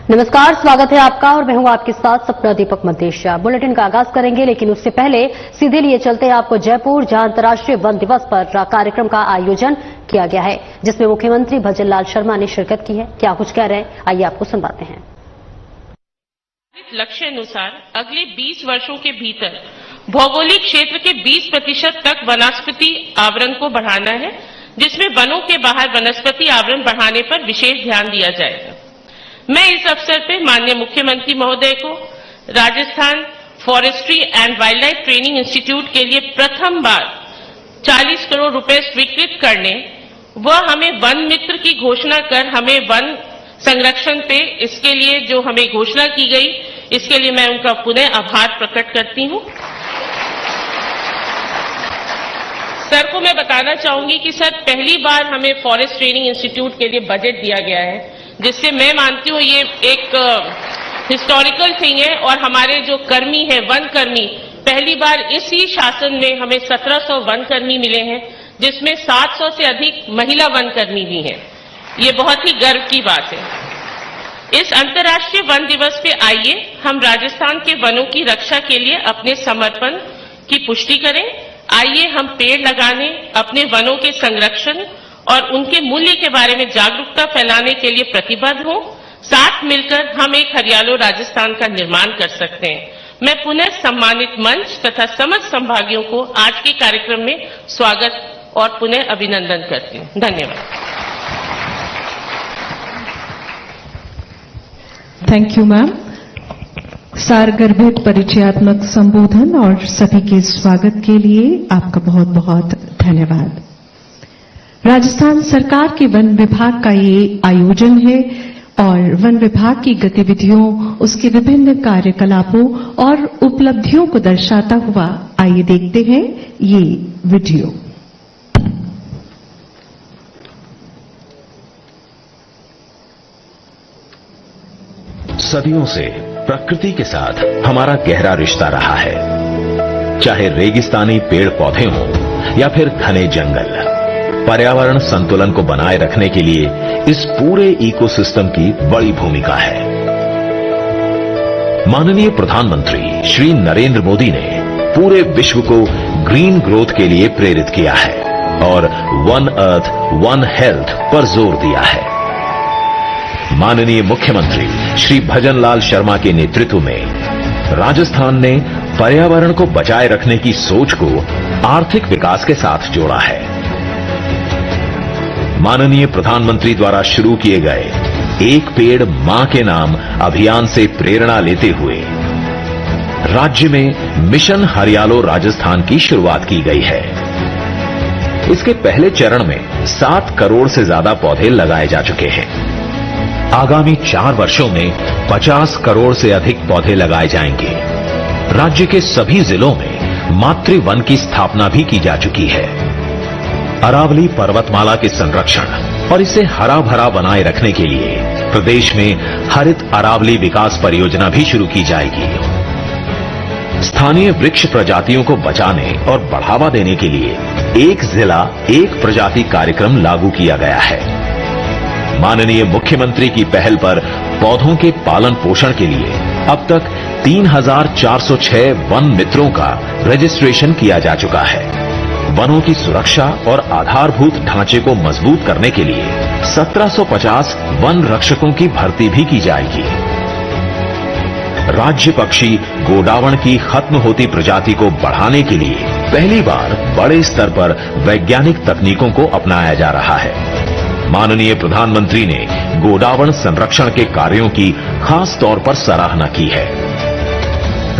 नमस्कार, स्वागत है आपका और मैं हूं आपके साथ सपना दीपक मदेशिया। बुलेटिन का आगाज करेंगे, लेकिन उससे पहले सीधे लिए चलते हैं आपको जयपुर, जहां अंतर्राष्ट्रीय वन दिवस पर कार्यक्रम का आयोजन किया गया है, जिसमें मुख्यमंत्री भजन लाल शर्मा ने शिरकत की है। क्या कुछ कह रहे हैं, आइए आपको सुनवाते हैं। लक्ष्य अनुसार अगले 20 वर्षों के भीतर भौगोलिक क्षेत्र के 20% तक वनस्पति आवरण को बढ़ाना है, जिसमें वनों के बाहर वनस्पति आवरण बढ़ाने पर विशेष ध्यान दिया जाएगा। मैं इस अवसर पर माननीय मुख्यमंत्री महोदय को Rajasthan forestry and wild life training institute के लिए प्रथम बार 40 करोड़ रुपए स्वीकृत करने व हमें वन मित्र की घोषणा कर हमें वन संरक्षण पे इसके लिए जो हमें घोषणा की गई, इसके लिए मैं उनका पुनः आभार प्रकट करती हूं। सर को मैं बताना चाहूंगी कि सर पहली बार हमें फॉरेस्ट ट्रेनिंग इंस्टीट्यूट के लिए बजट दिया गया है, जिससे मैं मानती हूँ ये एक हिस्टोरिकल थिंग है। और हमारे जो कर्मी है, वन कर्मी, पहली बार इसी शासन में हमें 1700 वन कर्मी मिले हैं, जिसमें 700 से अधिक महिला वन कर्मी भी हैं। ये बहुत ही गर्व की बात है। इस अंतर्राष्ट्रीय वन दिवस पे आइए हम राजस्थान के वनों की रक्षा के लिए अपने समर्पण की पुष्टि करें। आइए हम पेड़ लगाने, अपने वनों के संरक्षण और उनके मूल्य के बारे में जागरूकता फैलाने के लिए प्रतिबद्ध हों। साथ मिलकर हम एक हरियालो राजस्थान का निर्माण कर सकते हैं। मैं पुनः सम्मानित मंच तथा समस्त संभागियों को आज के कार्यक्रम में स्वागत और पुनः अभिनंदन करती हूं। धन्यवाद। Thank you ma'am. सारगर्भित परिचयात्मक संबोधन और सभी के स्वागत के लिए आपका बहुत बहुत धन्यवाद। राजस्थान सरकार के वन विभाग का ये आयोजन है और वन विभाग की गतिविधियों, उसके विभिन्न कार्यकलापों और उपलब्धियों को दर्शाता हुआ आइए देखते हैं ये वीडियो। सदियों से प्रकृति के साथ हमारा गहरा रिश्ता रहा है। चाहे रेगिस्तानी पेड़ पौधे हों या फिर घने जंगल, पर्यावरण संतुलन को बनाए रखने के लिए इस पूरे इकोसिस्टम की बड़ी भूमिका है। माननीय प्रधानमंत्री श्री नरेंद्र मोदी ने पूरे विश्व को ग्रीन ग्रोथ के लिए प्रेरित किया है और वन अर्थ वन हेल्थ पर जोर दिया है। माननीय मुख्यमंत्री श्री भजन लाल शर्मा के नेतृत्व में राजस्थान ने पर्यावरण को बचाए रखने की सोच को आर्थिक विकास के साथ जोड़ा है। माननीय प्रधानमंत्री द्वारा शुरू किए गए एक पेड़ मां के नाम अभियान से प्रेरणा लेते हुए राज्य में मिशन हरियालो राजस्थान की शुरुआत की गई है। इसके पहले चरण में 7 करोड़ से ज्यादा पौधे लगाए जा चुके हैं। आगामी 4 वर्षों में 50 करोड़ से अधिक पौधे लगाए जाएंगे। राज्य के सभी जिलों में मातृ वन की स्थापना भी की जा चुकी है। अरावली पर्वतमाला के संरक्षण और इसे हरा भरा बनाए रखने के लिए प्रदेश में हरित अरावली विकास परियोजना भी शुरू की जाएगी। स्थानीय वृक्ष प्रजातियों को बचाने और बढ़ावा देने के लिए एक जिला एक प्रजाति कार्यक्रम लागू किया गया है। माननीय मुख्यमंत्री की पहल पर पौधों के पालन पोषण के लिए अब तक 3406 वन मित्रों का रजिस्ट्रेशन किया जा चुका है। वनों की सुरक्षा और आधारभूत ढांचे को मजबूत करने के लिए 1750 वन रक्षकों की भर्ती भी की जाएगी। राज्य पक्षी गोडावण की खत्म होती प्रजाति को बढ़ाने के लिए पहली बार बड़े स्तर पर वैज्ञानिक तकनीकों को अपनाया जा रहा है। माननीय प्रधानमंत्री ने गोडावण संरक्षण के कार्यों की खास तौर पर सराहना की है।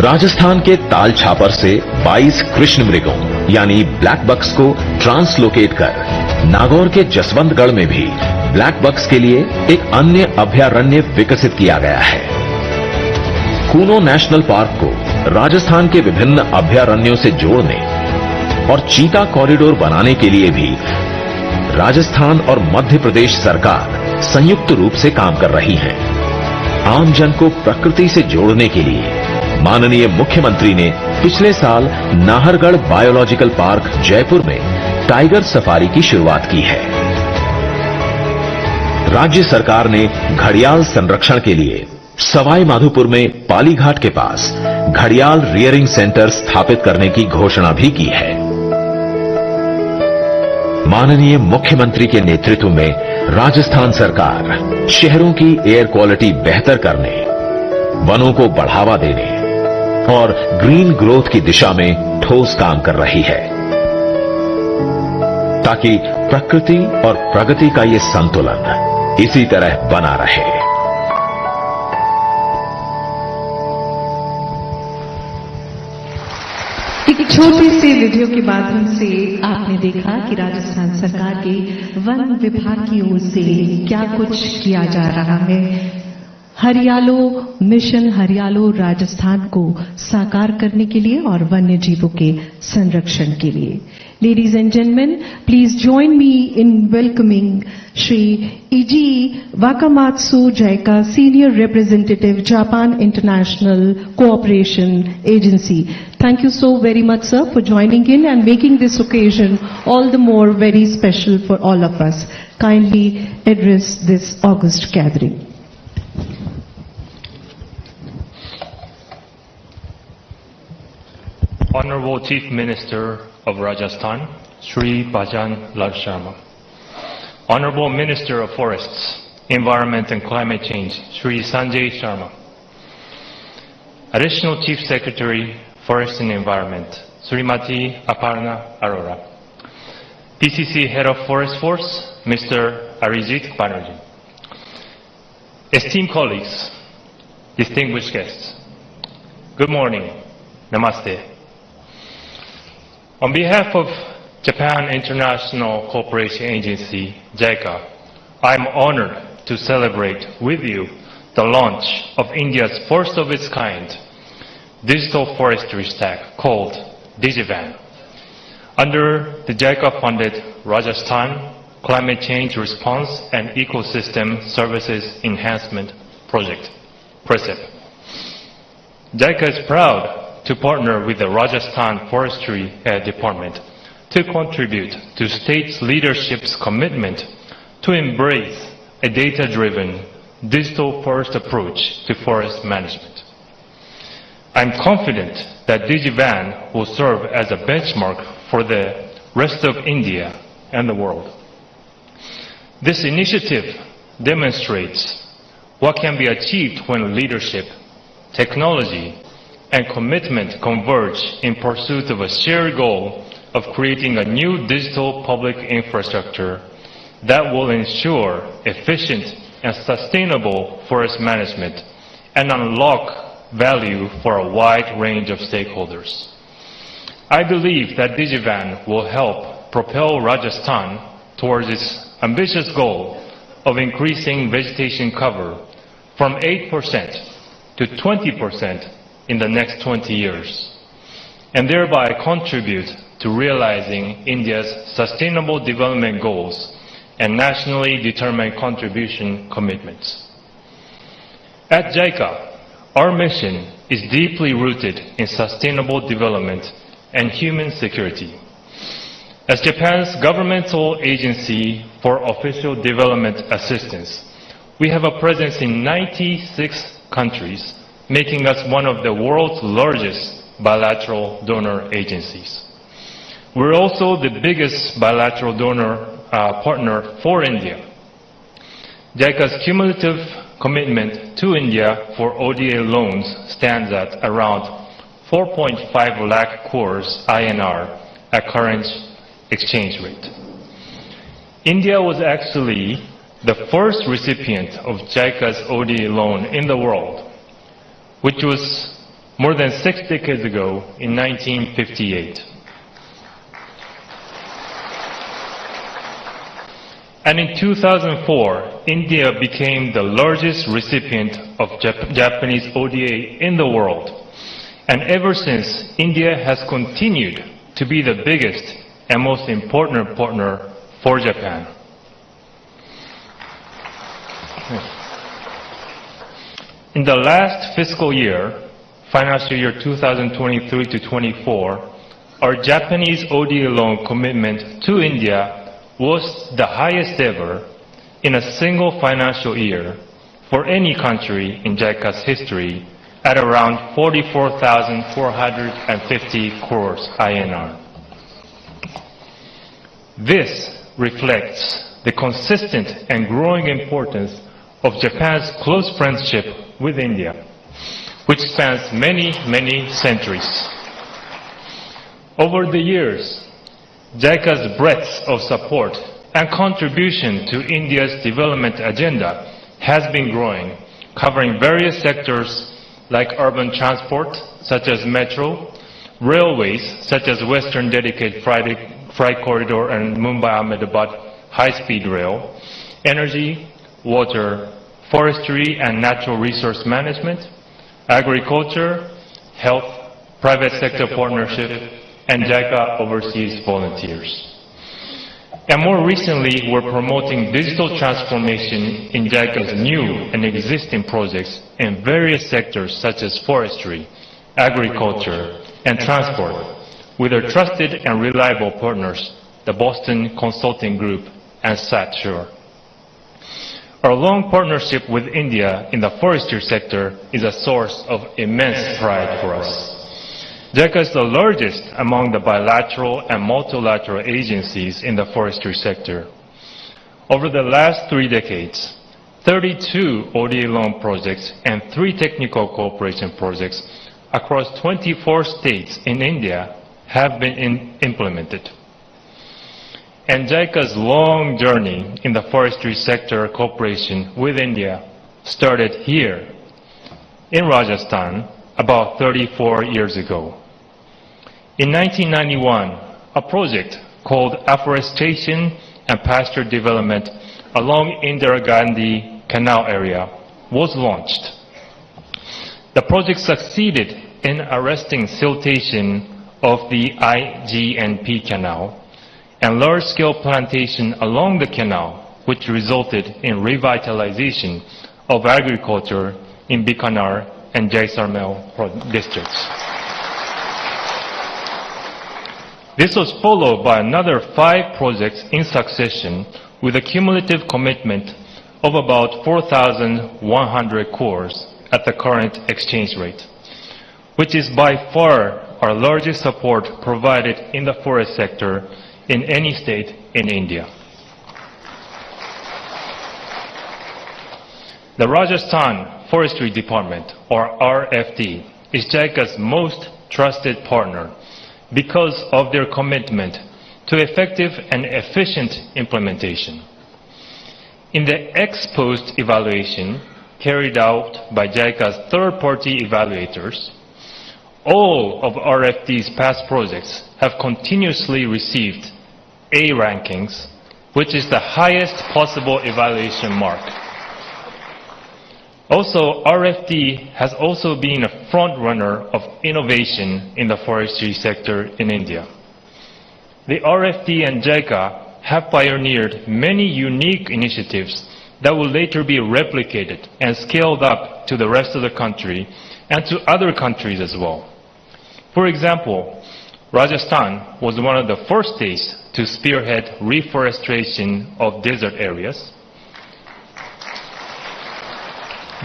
राजस्थान के ताल छापर से 22 कृष्ण मृगों यानी ब्लैक बक्स को ट्रांसलोकेट कर नागौर के जसवंतगढ़ में भी ब्लैक बक्स के लिए एक अन्य अभयारण्य विकसित किया गया है। कूनो नेशनल पार्क को राजस्थान के विभिन्न अभयारण्यों से जोड़ने और चीता कॉरिडोर बनाने के लिए भी राजस्थान और मध्य प्रदेश सरकार संयुक्त रूप से काम कर रही है। आमजन को प्रकृति से जोड़ने के लिए माननीय मुख्यमंत्री ने पिछले साल नाहरगढ़ बायोलॉजिकल पार्क जयपुर में टाइगर सफारी की शुरुआत की है। राज्य सरकार ने घड़ियाल संरक्षण के लिए सवाई माधोपुर में पालीघाट के पास घड़ियाल रियरिंग सेंटर स्थापित करने की घोषणा भी की है। माननीय मुख्यमंत्री के नेतृत्व में राजस्थान सरकार शहरों की एयर क्वालिटी बेहतर करने, वनों को बढ़ावा देने और ग्रीन ग्रोथ की दिशा में ठोस काम कर रही है, ताकि प्रकृति और प्रगति का ये संतुलन इसी तरह बना रहे। एक छोटे से वीडियो के माध्यम से आपने देखा कि राजस्थान सरकार के वन विभाग की ओर से क्या कुछ किया जा रहा है हरियालो मिशन हरियालो राजस्थान को साकार करने के लिए और वन्य जीवों के संरक्षण के लिए। Ladies and gentlemen, please join me in welcoming Shri Iji Wakamatsu JICA, Senior Representative, Japan International Cooperation Agency. Thank you so very much, sir, for joining in and making this occasion all the more very special for all of us. Kindly address this August gathering. Honorable Chief Minister of Rajasthan, Shri Bhajan Lal Sharma. Honorable Minister of Forests, Environment and Climate Change, Shri Sanjay Sharma. Additional Chief Secretary, Forest and Environment, Srimati Aparna Arora. PCC Head of Forest Force, Mr. Arijit Banerjee. Esteemed colleagues, distinguished guests, good morning, namaste. On behalf of Japan International Cooperation Agency, JICA, I am honored to celebrate with you the launch of India's first of its kind digital forestry stack called DigiVan. Under the JICA-funded Rajasthan Climate Change Response and Ecosystem Services Enhancement Project, PRESEP. JICA is proud to partner with the Rajasthan Forestry Department to contribute to state's leadership's commitment to embrace a data-driven digital forest approach to forest management. I'm confident that DigiVan will serve as a benchmark for the rest of India and the world. This initiative demonstrates what can be achieved when leadership, technology, and commitment converge in pursuit of a shared goal of creating a new digital public infrastructure that will ensure efficient and sustainable forest management and unlock value for a wide range of stakeholders. I believe that DigiVan will help propel Rajasthan towards its ambitious goal of increasing vegetation cover from 8% to 20% in the next 20 years, and thereby contribute to realizing India's sustainable development goals and nationally determined contribution commitments. At JICA, our mission is deeply rooted in sustainable development and human security. As Japan's governmental agency for official development assistance, we have a presence in 96 countries, making us one of the world's largest bilateral donor agencies. We're also the biggest bilateral donor partner for India. JICA's cumulative commitment to India for ODA loans stands at around 4.5 lakh crores INR at current exchange rate. India was actually the first recipient of JICA's ODA loan in the world, which was more than 6 decades ago in 1958. And in 2004, India became the largest recipient of Japanese ODA in the world. And ever since, India has continued to be the biggest and most important partner for Japan. In the last fiscal year, financial year 2023 to 24, our Japanese ODA loan commitment to India was the highest ever in a single financial year for any country in JICA's history at around 44,450 crores INR. This reflects the consistent and growing importance of Japan's close friendship with India, which spans many, many centuries. Over the years, JICA's breadth of support and contribution to India's development agenda has been growing, covering various sectors like urban transport, such as metro, railways, such as Western Dedicated Freight Corridor and Mumbai-Ahmedabad high-speed rail, energy, water, forestry and natural resource management, agriculture, health, private sector partnership, and JICA overseas volunteers. And more recently, we're promoting digital transformation in JICA's new and existing projects in various sectors such as forestry, agriculture, and transport, with our trusted and reliable partners, the Boston Consulting Group and SatSure. Our long partnership with India in the forestry sector is a source of immense pride for us. JICA is the largest among the bilateral and multilateral agencies in the forestry sector. Over the last 3 decades, 32 ODA loan projects and 3 technical cooperation projects across 24 states in India have been implemented. And JICA's long journey in the forestry sector cooperation with India started here in Rajasthan about 34 years ago. In 1991, a project called Afforestation and Pasture Development along Indira Gandhi Canal area was launched. The project succeeded in arresting siltation of the IGNP canal and large-scale plantation along the canal, which resulted in revitalization of agriculture in Bikaner and Jaisalmer districts. This was followed by another 5 projects in succession with a cumulative commitment of about 4,100 crores at the current exchange rate, which is by far our largest support provided in the forest sector in any state in India. The Rajasthan Forestry Department, or RFD, is JICA's most trusted partner because of their commitment to effective and efficient implementation. In the ex-post evaluation carried out by JICA's third-party evaluators, all of RFD's past projects have continuously received A rankings, which is the highest possible evaluation mark. Also, RFD has also been a front-runner of innovation in the forestry sector in India. The RFD and JICA have pioneered many unique initiatives that will later be replicated and scaled up to the rest of the country and to other countries as well. For example, Rajasthan was one of the first states to spearhead reforestation of desert areas,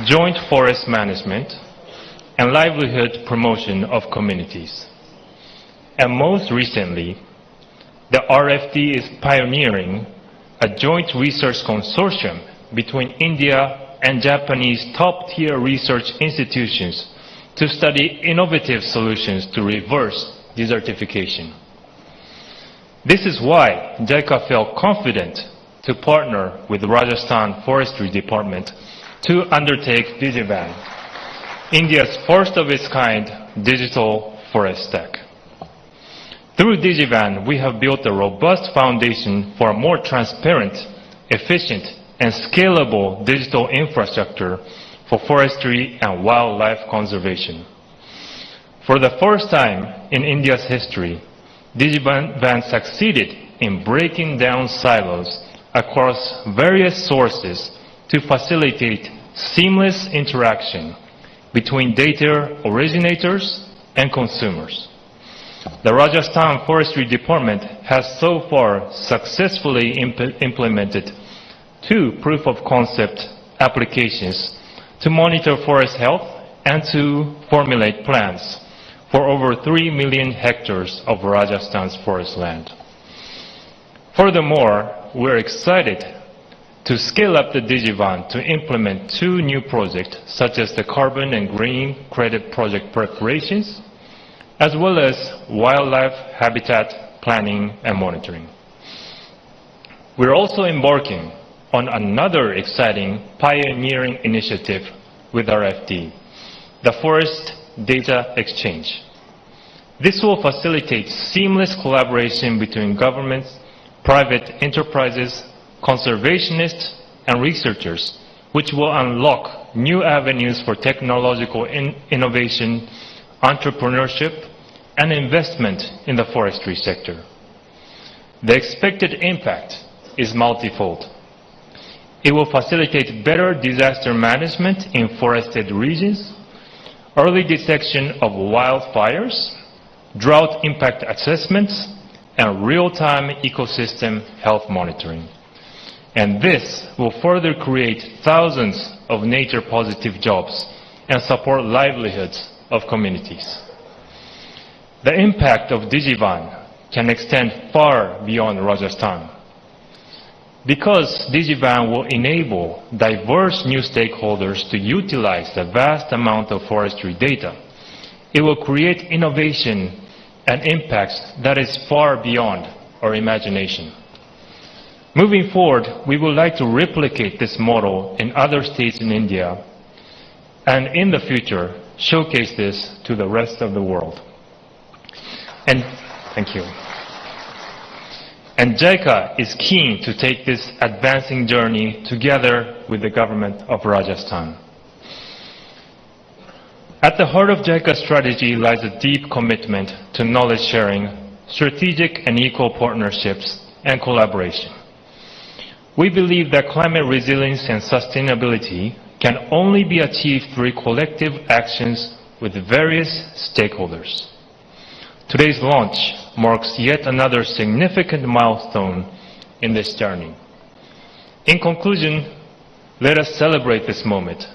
joint forest management, and livelihood promotion of communities. And most recently, the RFD is pioneering a joint research consortium between India and Japanese top-tier research institutions to study innovative solutions to reverse desertification. This is why JICA felt confident to partner with the Rajasthan Forestry Department to undertake Digivan, India's first of its kind digital forest stack. Through Digivan, we have built a robust foundation for a more transparent, efficient, and scalable digital infrastructure for forestry and wildlife conservation. For the first time in India's history, Digivan succeeded in breaking down silos across various sources to facilitate seamless interaction between data originators and consumers. The Rajasthan Forestry Department has so far successfully implemented 2 proof of concept applications to monitor forest health and to formulate plans for over 3 million hectares of Rajasthan's forest land. Furthermore, we're excited to scale up the DigiVan to implement 2 new projects, such as the carbon and green credit project preparations, as well as wildlife habitat planning and monitoring. We're also embarking on another exciting pioneering initiative with RFD, the Forest Data Exchange. This will facilitate seamless collaboration between governments, private enterprises, conservationists, and researchers, which will unlock new avenues for technological innovation, entrepreneurship, and investment in the forestry sector. The expected impact is multifold. It will facilitate better disaster management in forested regions, early detection of wildfires, drought impact assessments, and real-time ecosystem health monitoring. And this will further create thousands of nature-positive jobs and support livelihoods of communities. The impact of DigiVan can extend far beyond Rajasthan. Because DigiVan will enable diverse new stakeholders to utilize the vast amount of forestry data, it will create innovation and impacts that is far beyond our imagination. Moving forward, we would like to replicate this model in other states in India, and in the future, showcase this to the rest of the world. And thank you. And JICA is keen to take this advancing journey together with the government of Rajasthan. At the heart of JICA's strategy lies a deep commitment to knowledge sharing, strategic and equal partnerships, and collaboration. We believe that climate resilience and sustainability can only be achieved through collective actions with various stakeholders. Today's launch marks yet another significant milestone in this journey. In conclusion, let us celebrate this moment,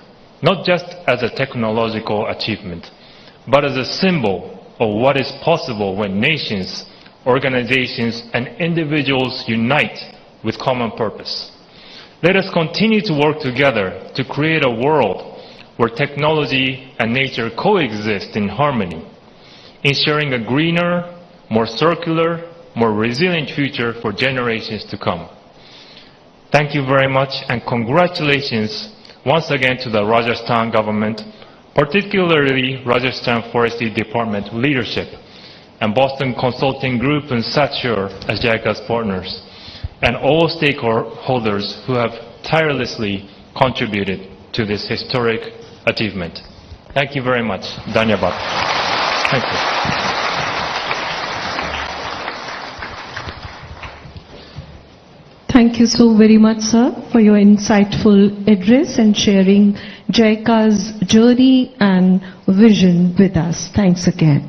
not just as a technological achievement, but as a symbol of what is possible when nations, organizations, and individuals unite with common purpose. Let us continue to work together to create a world where technology and nature coexist in harmony, ensuring a greener, more circular, more resilient future for generations to come. Thank you very much, and congratulations once again to the Rajasthan government, particularly Rajasthan Forestry Department leadership, and Boston Consulting Group and Sature as JICA's partners, and all stakeholders who have tirelessly contributed to this historic achievement. Thank you very much. Dhanyabad. Thank you. Thank you so very much, sir, for your insightful address and sharing JICA's journey and vision with us. Thanks again.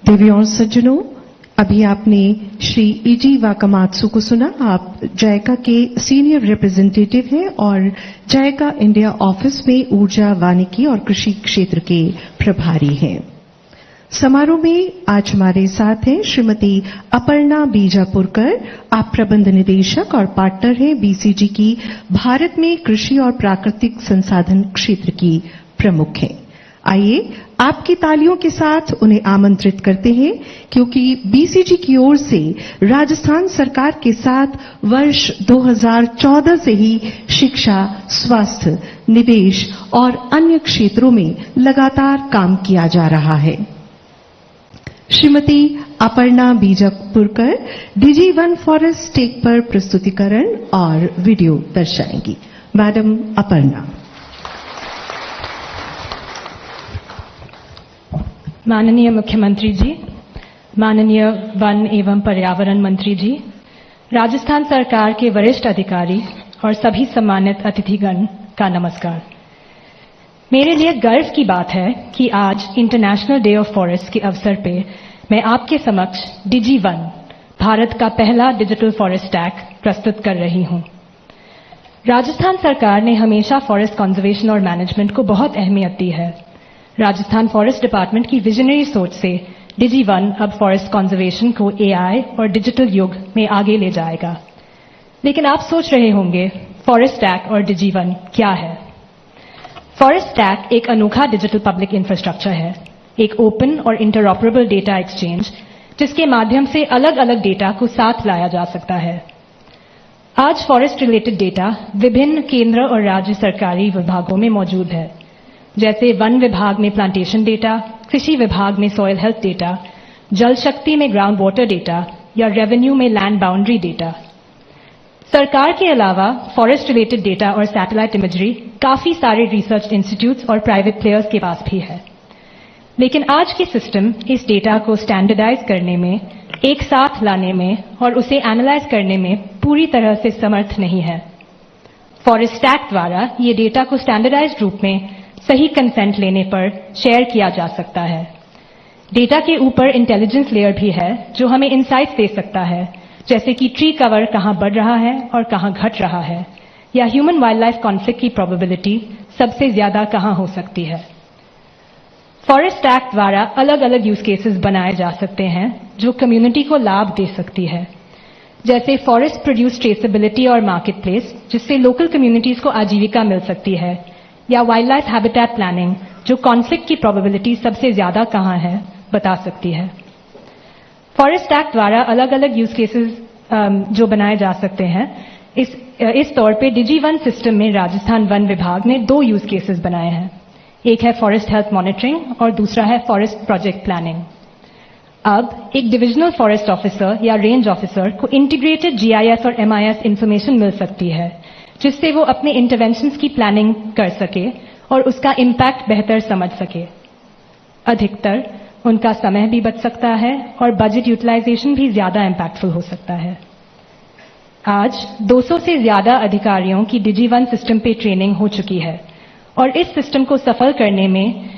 देवियों और सज्जनों, अभी आपने Shri easy वाकामात्सु को सुना। आप जायका के senior representative हैं और जायका इंडिया ऑफिस में ऊर्जा, वानिकी और कृषि क्षेत्र के प्रभारी हैं। समारोह में आज हमारे साथ हैं श्रीमती अपर्णा बीजापुरकर, आप प्रबंध निदेशक और पार्टनर हैं बीसीजी की भारत में कृषि और प्राकृतिक संसाधन क्षेत्र की प्रमुख हैं। आइए आपकी तालियों के साथ उन्हें आमंत्रित करते हैं, क्योंकि बीसीजी की ओर से राजस्थान सरकार के साथ वर्ष 2014 से ही शिक्षा, स्वास्थ्य, निवेश और अन्य क्षेत्रों में लगातार काम किया जा रहा है। Shrimati Aparna Bijapurkar DigiVan forest tech पर प्रस्तुतिकरण और वीडियो दर्शाएंगी। मैडम अपर्णा। माननीय मुख्यमंत्री जी, माननीय वन एवं पर्यावरण मंत्री जी, राजस्थान सरकार के वरिष्ठ अधिकारी और सभी सम्मानित अतिथिगण का नमस्कार। मेरे लिए गर्व की बात है कि आज इंटरनेशनल डे ऑफ फॉरेस्ट के अवसर पे मैं आपके समक्ष DigiVan, भारत का पहला डिजिटल फॉरेस्ट टैग प्रस्तुत कर रही हूं। राजस्थान सरकार ने हमेशा फॉरेस्ट कंजर्वेशन और मैनेजमेंट को बहुत अहमियत दी है। राजस्थान फॉरेस्ट डिपार्टमेंट की विजनरी सोच से DigiOne अब फॉरेस्ट कंजर्वेशन को AI और डिजिटल युग में आगे ले जाएगा। लेकिन आप सोच रहे होंगे, फॉरेस्ट स्टैक और DigiOne क्या है? फॉरेस्ट स्टैक एक अनोखा डिजिटल पब्लिक इंफ्रास्ट्रक्चर है, एक ओपन और इंटरऑपरेबल डेटा एक्सचेंज जिसके माध्यम से अलग अलग डेटा को साथ लाया जा सकता है। आज फॉरेस्ट रिलेटेड डेटा विभिन्न केंद्र और राज्य सरकारी विभागों में मौजूद है, जैसे वन विभाग में प्लांटेशन डेटा, कृषि विभाग में सॉइल हेल्थ डेटा, जल शक्ति में ग्राउंड वाटर डेटा या रेवेन्यू में लैंड बाउंड्री डेटा। सरकार के अलावा फॉरेस्ट रिलेटेड डेटा और सैटेलाइट इमेजरी काफी सारे रिसर्च इंस्टीट्यूट्स और प्राइवेट प्लेयर्स के पास भी है। लेकिन आज की सिस्टम इस डेटा को स्टैंडर्डाइज करने में, एक साथ लाने में और उसे एनालाइज करने में पूरी तरह से समर्थ नहीं है। फॉरेस्ट स्टैक द्वारा ये डेटा को स्टैंडर्डाइज्ड रूप में सही कंसेंट लेने पर शेयर किया जा सकता है। डेटा के ऊपर इंटेलिजेंस लेयर भी है जो हमें इनसाइट्स दे सकता है, जैसे कि ट्री कवर कहां बढ़ रहा है और कहां घट रहा है, या ह्यूमन वाइल्ड लाइफ कॉन्फ्लिक्ट की प्रोबेबिलिटी सबसे ज्यादा कहां हो सकती है। फॉरेस्ट एक्ट द्वारा अलग अलग यूज केसेस बनाए जा सकते हैं जो कम्युनिटी को लाभ दे सकती है, जैसे फॉरेस्ट प्रोड्यूस ट्रेसेबिलिटी और मार्केट प्लेस जिससे लोकल कम्युनिटीज को आजीविका मिल सकती है, या वाइल्ड लाइफ हैबिटेट प्लानिंग जो कॉन्फ्लिक्ट की प्रोबेबिलिटी सबसे ज्यादा कहां है बता सकती है। फॉरेस्ट एक्ट द्वारा अलग अलग यूज केसेस जो बनाए जा सकते हैं, इस तौर पे DigiOne सिस्टम में राजस्थान वन विभाग ने 2 यूज केसेस बनाए हैं। एक है फॉरेस्ट हेल्थ मॉनिटरिंग और दूसरा है फॉरेस्ट प्रोजेक्ट प्लानिंग। अब एक डिविजनल फॉरेस्ट ऑफिसर या रेंज ऑफिसर को इंटीग्रेटेड GIS और MIS इंफॉर्मेशन मिल सकती है, जिससे वो अपने इंटरवेंशंस की प्लानिंग कर सके और उसका इम्पैक्ट बेहतर समझ सके। अधिकतर उनका समय भी बच सकता है और बजट यूटिलाइजेशन भी ज्यादा इम्पैक्टफुल हो सकता है। आज 200 से ज्यादा अधिकारियों की DigiOne सिस्टम पे ट्रेनिंग हो चुकी है और इस सिस्टम को सफल करने में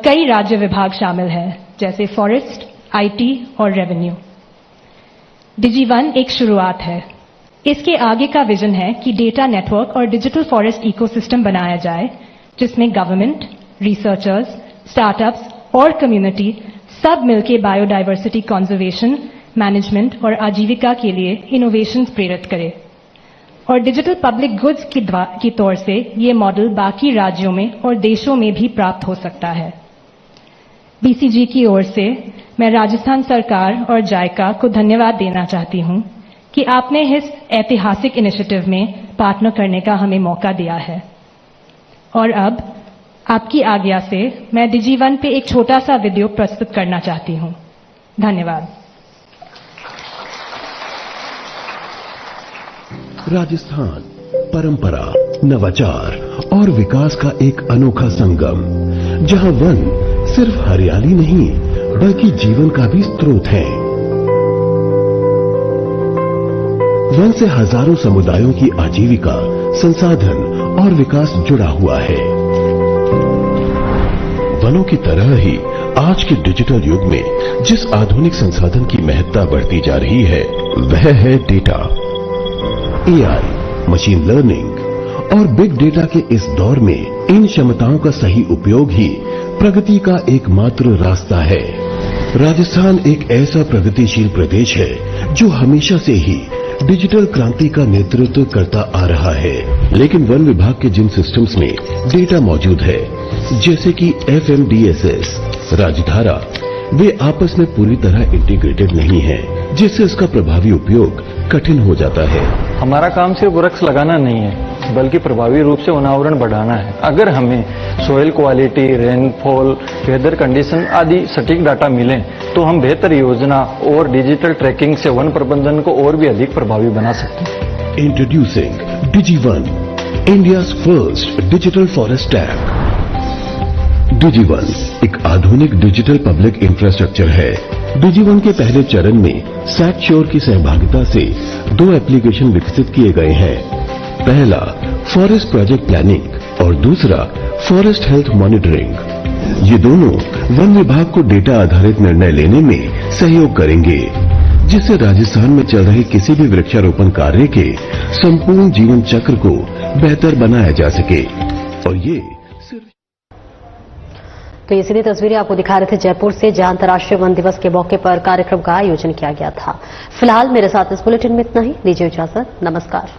कई राज्य विभाग शामिल हैं, जैसे फॉरेस्ट, IT और रेवेन्यू। DigiOne एक शुरुआत है। इसके आगे का विजन है कि डेटा नेटवर्क और डिजिटल फॉरेस्ट इकोसिस्टम बनाया जाए, जिसमें गवर्नमेंट, रिसर्चर्स, स्टार्टअप्स और कम्युनिटी सब मिलकर बायोडायवर्सिटी कंजर्वेशन, मैनेजमेंट और आजीविका के लिए इनोवेशंस प्रेरित करे। और डिजिटल पब्लिक गुड्स की तौर से ये मॉडल बाकी राज्यों में और देशों में भी प्राप्त हो सकता है। BCG की ओर से मैं राजस्थान सरकार और जायका को धन्यवाद देना चाहती हूं कि आपने इस ऐतिहासिक इनिशिएटिव में पार्टनर करने का हमें मौका दिया है। और अब आपकी आज्ञा से मैं DigiOne पे एक छोटा सा वीडियो प्रस्तुत करना चाहती हूं। धन्यवाद। राजस्थान परंपरा, नवाचार और विकास का एक अनोखा संगम, जहां वन सिर्फ हरियाली नहीं बल्कि जीवन का भी स्रोत है। वन से हजारों समुदायों की आजीविका, संसाधन और विकास जुड़ा हुआ है। वनों की तरह ही आज के डिजिटल युग में जिस आधुनिक संसाधन की महत्ता बढ़ती जा रही है वह है डेटा। AI, मशीन लर्निंग और बिग डेटा के इस दौर में इन क्षमताओं का सही उपयोग ही प्रगति का एकमात्र रास्ता है। राजस्थान एक ऐसा प्रगतिशील प्रदेश है जो हमेशा से ही डिजिटल क्रांति का नेतृत्व करता आ रहा है, लेकिन वन विभाग के जिन सिस्टम्स में डेटा मौजूद है, जैसे कि FMDSS, राजधारा, वे आपस में पूरी तरह इंटीग्रेटेड नहीं है, जिससे इसका प्रभावी उपयोग कठिन हो जाता है। हमारा काम सिर्फ वृक्ष लगाना नहीं है, बल्कि प्रभावी रूप से वनावरण बढ़ाना है। अगर हमें soil quality, rainfall, weather condition आदि सटीक डाटा मिले तो हम बेहतर योजना और डिजिटल ट्रैकिंग से वन प्रबंधन को और भी अधिक प्रभावी बना सकते हैं। Introducing DigiOne, India's first digital forest app. DigiOne एक आधुनिक डिजिटल पब्लिक इंफ्रास्ट्रक्चर है। DigiOne के पहले चरण में SatSure की सहभागिता से 2 एप्लीकेशन विकसित किए गए हैं। पहला फॉरेस्ट प्रोजेक्ट प्लानिंग और दूसरा फॉरेस्ट हेल्थ मॉनिटरिंग। ये दोनों वन विभाग को डेटा आधारित निर्णय लेने में सहयोग करेंगे, जिससे राजस्थान में चल रहे किसी भी वृक्षारोपण कार्य के संपूर्ण जीवन चक्र को बेहतर बनाया जा सके। और ये सिर्फ तो ये सीधी तस्वीरें आपको दिखा रहे थे जयपुर से, जहां अंतर्राष्ट्रीय वन दिवस के मौके पर कार्यक्रम का आयोजन किया गया था। फिलहाल मेरे साथ इस बुलेटिन में इतना ही। दीजिए इजाजत, नमस्कार।